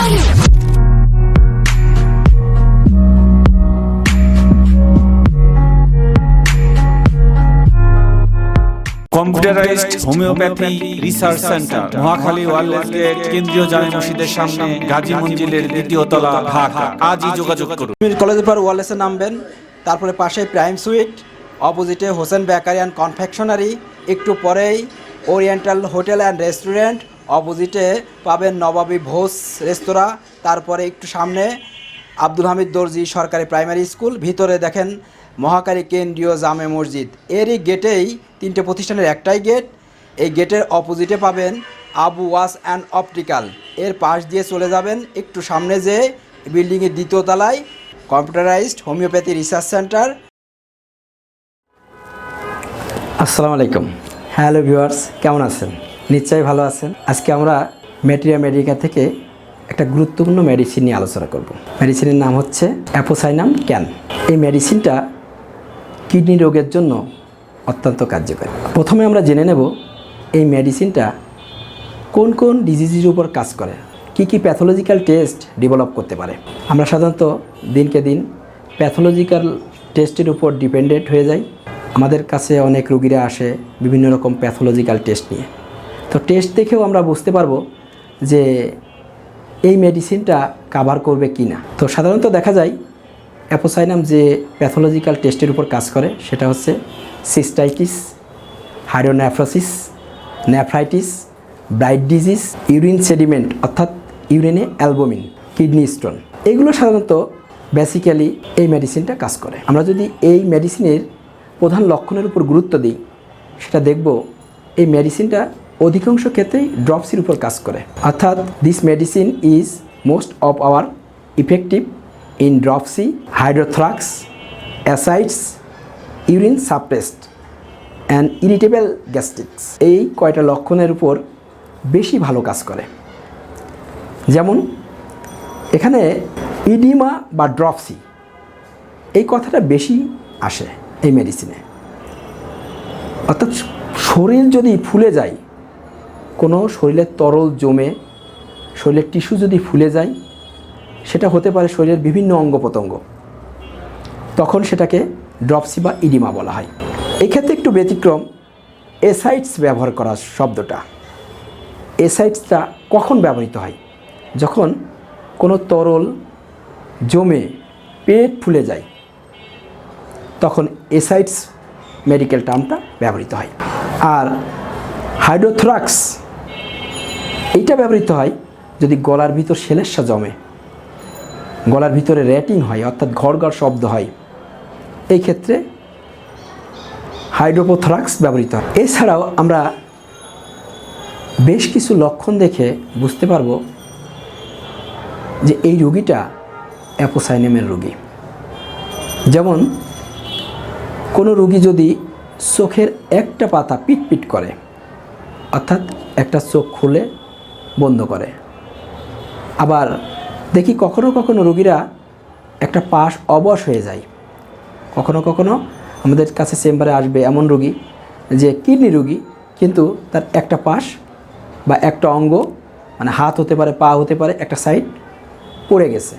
Computerised homeopathy research centre, Mohakhali wireless gate, কেন্দ্রীয় জামে মসজিদের সামনে, গাজী মঞ্জিলের দ্বিতীয় তলা, ঢাকা। আজই যোগাযোগ করুন। কলেজের পর ওয়ারলেসে নামবেন, তারপরে পাশে প্রাইম সুইট, অপোজিটে হোসেন বেকারি অ্যান্ড কনফেকশনারি, একটু পরেই ওরিয়েন্টাল হোটেল অ্যান্ড রেস্টুরেন্ট, অপোজিটে পাবেন নবাবী ভোজ রেস্তোরাঁ, তারপরে একটু সামনে আব্দুল হামিদ দর্জি সরকারি প্রাইমারি স্কুল, ভিতরে দেখেন মহাখালী কেন্দ্রীয় জামে মসজিদ। এরই গেটেই তিনটে প্রতিষ্ঠানের একটাই গেট। এই গেটের অপোজিটে পাবেন আবু ওয়াস অ্যান্ড অপটিক্যাল, এর পাশ দিয়ে চলে যাবেন একটু সামনে যে বিল্ডিংয়ের দ্বিতীয় তলায় কম্পিউটারাইজড হোমিওপ্যাথি রিসার্চ সেন্টার। আসসালামু আলাইকুম, হ্যালো ভিউয়ার্স, কেমন আছেন? নিশ্চয়ই ভালো আছেন। আজকে আমরা MRIDHA থেকে একটা গুরুত্বপূর্ণ মেডিসিন নিয়ে আলোচনা করব। মেডিসিনের নাম হচ্ছে অ্যাপোসাইনাম ক্যান। এই মেডিসিনটা কিডনি রোগের জন্য অত্যন্ত কার্যকরী। প্রথমে আমরা জেনে নেব এই মেডিসিনটা কোন কোন ডিজিজের উপর কাজ করে, কি কি প্যাথোলজিক্যাল টেস্ট ডেভেলপ করতে পারে। আমরা সাধারণত দিনকে দিন প্যাথোলজিক্যাল টেস্টের উপর ডিপেন্ডেন্ট হয়ে যাই। আমাদের কাছে অনেক রোগীরা আসে বিভিন্ন রকম প্যাথোলজিক্যাল টেস্ট নিয়ে। তো টেস্ট দেখেও আমরা বুঝতে পারবো যে এই মেডিসিনটা কভার করবে কি না। তো সাধারণত দেখা যায় অ্যাপোসাইনাম যে প্যাথোলজিক্যাল টেস্টের উপর কাজ করে সেটা হচ্ছে cystitis, hydronephrosis, nephritis, bright disease, urine sediment অর্থাৎ ইউরিনে অ্যালবুমিন, কিডনি স্টোন, এগুলো সাধারণত বেসিক্যালি এই মেডিসিনটা কাজ করে। আমরা যদি এই মেডিসিনের প্রধান লক্ষণের উপর গুরুত্ব দিই সেটা দেখব এই মেডিসিনটা অধিকাংশ ক্ষেত্রেই ড্রপসির উপর কাজ করে, অর্থাৎ this medicine is most of our effective in dropsy, hydrothorax, ascites, urine suppressed and irritable gastrics. এই কয়টা লক্ষণের উপর বেশি ভালো কাজ করে। যেমন এখানে ইডিমা বা ড্রপসি এই কথাটা বেশি আসে এই মেডিসিনে, অর্থাৎ শরীর যদি ফুলে যায়, কোনো শরীরের তরল জমে শরীরের টিস্যু যদি ফুলে যায়, সেটা হতে পারে শরীরের বিভিন্ন অঙ্গ প্রত্যঙ্গ, তখন সেটাকে ড্রপসি বা ইডিমা বলা হয়। এই ক্ষেত্রে একটু ব্যতিক্রম এসাইডস ব্যবহার করা শব্দটা। এসাইডসটা কখন ব্যবহৃত হয়? যখন কোনো তরল জমে পেট ফুলে যায় তখন এসাইডস মেডিকেল টার্মটা ব্যবহৃত হয়। আর হাইড্রোথ্রাক্স এইটা ব্যবহৃত হয় যদি গলার ভিতর শ্লেষ্মা জমে, গলার ভিতরে র্যাটিং হয় অর্থাৎ ঘড়ঘড় শব্দ হয়, এই ক্ষেত্রে হাইড্রোপোথ্রাক্স ব্যবহৃত হয়। এছাড়াও আমরা বেশ কিছু লক্ষণ দেখে বুঝতে পারবো যে এই রোগীটা অ্যাপোসাইনামের রোগী। যেমন কোনো রোগী যদি চোখের একটা পাতা পিটপিট করে, অর্থাৎ একটা চোখ খুলে বন্ধ করে, আবার দেখি কখনো কখনো রোগীরা একটা পাশ অবশ হয়ে যায়, কখনো কখনো আমাদের কাছে চেম্বারে আসবে এমন রোগী যে কিডনি রোগী কিন্তু তার একটা পাশ বা একটা অঙ্গ, মানে হাত হতে পারে, পা হতে পারে, একটা সাইড পড়ে গেছে।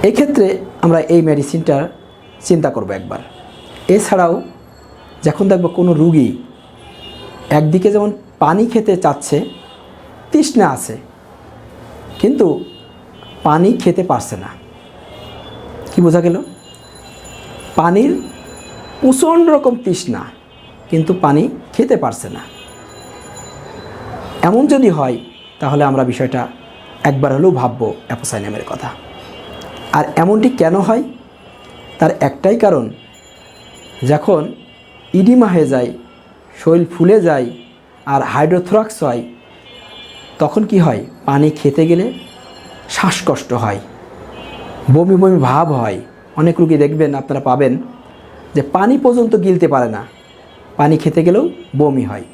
এই ক্ষেত্রে আমরা এই মেডিসিনটার চিন্তা করব একবার। এছাড়াও যখন দেখব কোনো রোগী একদিকে যেমন পানি খেতে চাচ্ছে, তৃষ্ণা আছে কিন্তু পানি খেতে পারছে না, কি বোঝা গেল? পানির প্রচণ্ড রকম তৃষ্ণা কিন্তু পানি খেতে পারছে না। এমন যদি হয় তাহলে আমরা বিষয়টা একবার হলেও ভাববো অ্যাপোসাইনামের কথা। আর এমনটি কেন হয়? তার একটাই কারণ, যখন ইডিমা হয়ে যায়, শরীর ফুলে যায় আর হাইড্রোথ্রাক্স হয়, তখন কি হয়? পানি খেতে গেলে শ্বাসকষ্ট হয়, বমি বমি ভাব হয়। অনেক রোগী দেখবেন, আপনারা পাবেন যে পানি পর্যন্ত গিলতে পারে না, পানি খেতে গেলেও বমি হয়।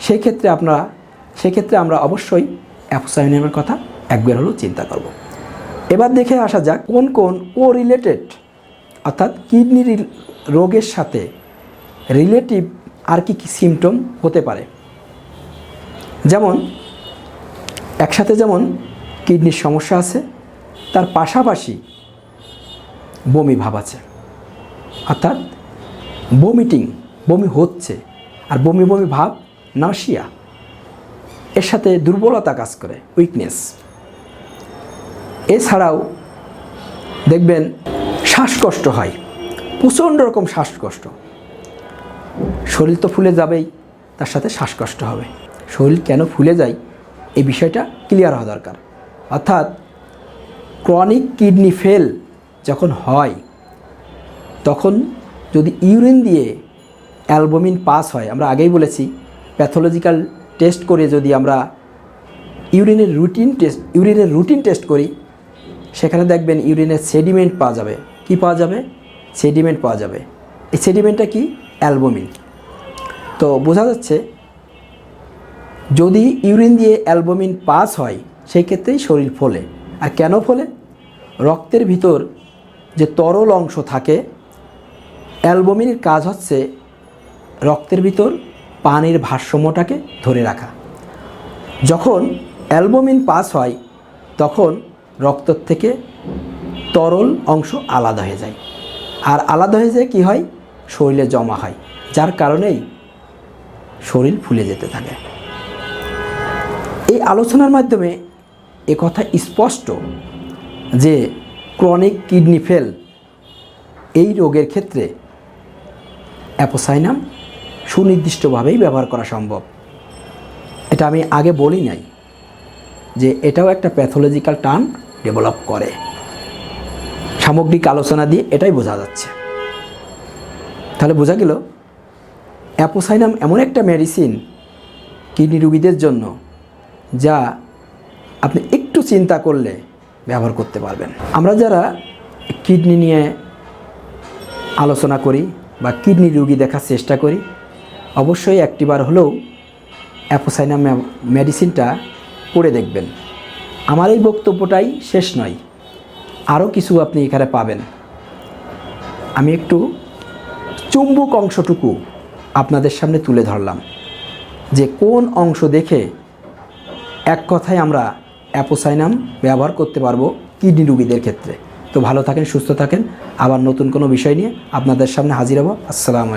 সেক্ষেত্রে আমরা অবশ্যই অ্যাপোসাইনামের কথা একবার হলেও চিন্তা করব। এবার দেখে আসা যাক কোন কোন কোরিলেটেড অর্থাৎ কিডনি রোগের সাথে রিলেটিভ আর কি কি সিমটম হতে পারে। যেমন একসাথে যেমন কিডনির সমস্যা আছে, তার পাশাপাশি বমি ভাব আছে, অর্থাৎ বমি হচ্ছে, আর বমি ভাব, নাসিয়া, এর সাথে দুর্বলতা কাজ করে, উইকনেস। এছাড়াও দেখবেন শ্বাসকষ্ট হয়, প্রচণ্ড রকম শ্বাসকষ্ট। শরীর তো ফুলে যাবেই, তার সাথে শ্বাসকষ্ট হবে। শরীর কেন ফুলে যায় এই বিষয়টা ক্লিয়ার হওয়া দরকার। অর্থাৎ ক্রনিক কিডনি ফেল যখন হয়, তখন যদি ইউরিন দিয়ে অ্যালবুমিন পাস হয়, আমরা আগেই বলেছি প্যাথোলজিক্যাল টেস্ট করে যদি আমরা ইউরিনের রুটিন টেস্ট করি, সেখানে দেখবেন ইউরিনের সেডিমেন্ট পাওয়া যাবে। কি পাওয়া যাবে? সেডিমেন্ট পাওয়া যাবে। এই সেডিমেন্টটা কি? অ্যালবুমিন। তো বোঝা যাচ্ছে যদি ইউরিন দিয়ে অ্যালবুমিন পাস হয়, সেই ক্ষেত্রেই শরীর ফোলে। আর কেন ফোলে? রক্তের ভিতর যে তরল অংশ থাকে, অ্যালবুমিনের কাজ হচ্ছে রক্তের ভিতর পানির ভারসাম্যটাকে ধরে রাখা। যখন অ্যালবুমিন পাস হয়, তখন রক্ত থেকে তরল অংশ আলাদা হয়ে যায়, আর আলাদা হয়ে যায় কি হয়? শরীরে জমা হয়, যার কারণেই শরীর ফুলে যেতে থাকে। এই আলোচনার মাধ্যমে একথা স্পষ্ট যে ক্রনিক কিডনি ফেল এই রোগের ক্ষেত্রে অ্যাপোসাইনাম সুনির্দিষ্টভাবেই ব্যবহার করা সম্ভব। এটা আমি আগে বলি নাই যে এটাও একটা প্যাথোলজিক্যাল টার্ম ডেভেলপ করে। সামগ্রিক আলোচনা দিয়ে এটাই বোঝা যাচ্ছে। তাহলে বোঝা গেল অ্যাপোসাইনাম এমন একটা মেডিসিন কিডনি রোগীদের জন্য, যা আপনি একটু চিন্তা করলে ব্যবহার করতে পারবেন। আমরা যারা কিডনি নিয়ে আলোচনা করি বা কিডনি রোগী দেখার চেষ্টা করি, অবশ্যই একটিবার হলেও অ্যাপোসাইনাম মেডিসিনটা পড়ে দেখবেন। আমার এই বক্তব্যটাই শেষ নয়, আরও কিছু আপনি এখানে পাবেন। আমি একটু চুম্বক অংশটুকু আপনাদের সামনে তুলে ধরলাম, যে কোন অংশ দেখে এক কথায় আমরা অ্যাপোসাইনাম ব্যবহার করতে পারবো কিডনি রোগীদের ক্ষেত্রে। তো ভালো থাকেন, সুস্থ থাকেন। আবার নতুন কোনো বিষয় নিয়ে আপনাদের সামনে হাজির হব। আসসালামু আলাইকুম।